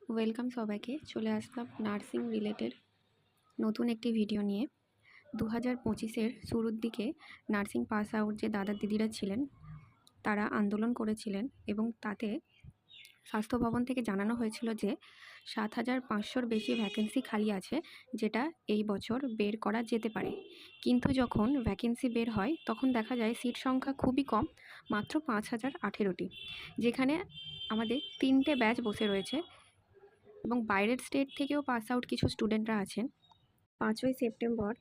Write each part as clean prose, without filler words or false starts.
Welcome সবাইকে। চলে আসলাম nursing related নতুন একটি ভিডিও নিয়ে। 2025-এর শুরুর দিকে নার্সিং পাস আউট যে দাদা দিদিরা ছিলেন তারা আন্দোলন করেছিলেন এবং তাতে স্বাস্থ্য ভবন থেকে জানানো হয়েছিল যে 7,500-র বেশি ভ্যাকেন্সি খালি আছে, যেটা এই বছর বের করা যেতে পারে। কিন্তু যখন ভ্যাকেন্সি বের হয় তখন দেখা যায় সিট সংখ্যা খুবই কম, মাত্র 5,018টি, যেখানে আমাদের 3টে ব্যাচ বসে রয়েছে এবং বাইরের স্টেট থেকেও পাস আউট কিছু স্টুডেন্টরা আছেন। 5ই সেপ্টেম্বর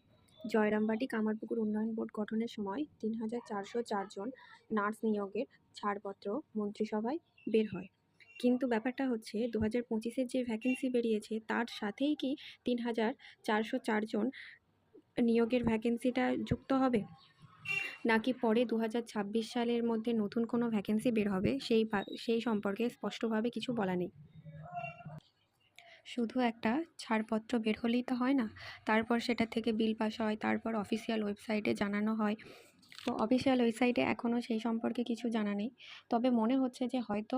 জয়রামবাটি কামারপুকুর উন্নয়ন বোর্ড গঠনের সময় 3,404 জন নার্স নিয়োগের ছাড়পত্র মন্ত্রিসভায় বের হয়। কিন্তু ব্যাপারটা হচ্ছে 2025-এর যে ভ্যাকেন্সি বেরিয়েছে তার সাথেই কি 3,404 জন নিয়োগের ভ্যাকেন্সিটা যুক্ত হবে, নাকি পরে 2026 সালের মধ্যে নতুন কোনো ভ্যাকেন্সি বের হবে সেই সম্পর্কে স্পষ্টভাবে কিছু বলা নেই। শুধু একটা ছাড়পত্র বের হলেই তো হয় না, তারপর সেটা থেকে বিল পাস হয়, তারপর অফিসিয়াল ওয়েবসাইটে জানানো হয়। তো অফিসিয়াল ওয়েবসাইটে এখনও সেই সম্পর্কে কিছু জানা নেই, তবে মনে হচ্ছে যে হয়তো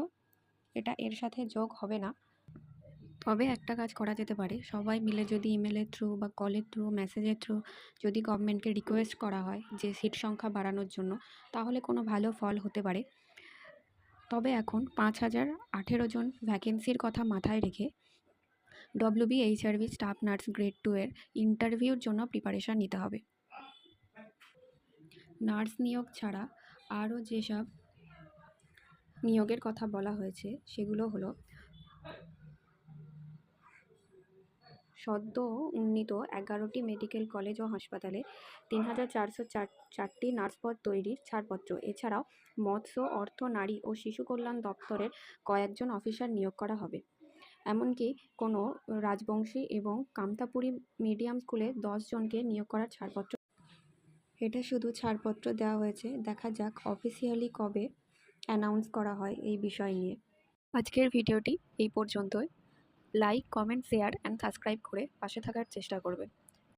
এটা এর সাথে যোগ হবে না। তবে একটা কাজ করা যেতে পারে, সবাই মিলে যদি ইমেলের থ্রু বা কলের থ্রু, মেসেজের থ্রু যদি গভর্নমেন্টকে রিকোয়েস্ট করা হয় যে সিট সংখ্যা বাড়ানোর জন্য, তাহলে কোনো ভালো ফল হতে পারে। তবে এখন 5,018 জন ভ্যাকেন্সির কথা মাথায় রেখে WBHRV স্টাফ নার্স গ্রেড 2 এর ইন্টারভিউর জন্য প্রিপারেশান নিতে হবে। নার্স নিয়োগ ছাড়া আরও যেসব নিয়োগের কথা বলা হয়েছে সেগুলো হলো সদ্য উন্নীত 11টি মেডিকেল কলেজ ও হাসপাতালে 3,404টি নার্স পদ তৈরির ছাড়পত্র। এছাড়াও মৎস্য, অর্থ, নারী ও শিশু কল্যাণ দপ্তরের কয়েকজন অফিসার নিয়োগ করা হবে। এমনকি কোনো রাজবংশী এবং কামতাপুরী মিডিয়াম স্কুলে 10 জনকে নিয়োগ করার ছাড়পত্র। এটা শুধু ছাড়পত্র দেওয়া হয়েছে, দেখা যাক অফিসিয়ালি কবে অ্যানাউন্স করা হয় এই বিষয় নিয়ে। আজকের ভিডিওটি এই পর্যন্তই। Like, comment, share and subscribe করে পাশে থাকার চেষ্টা করবেন।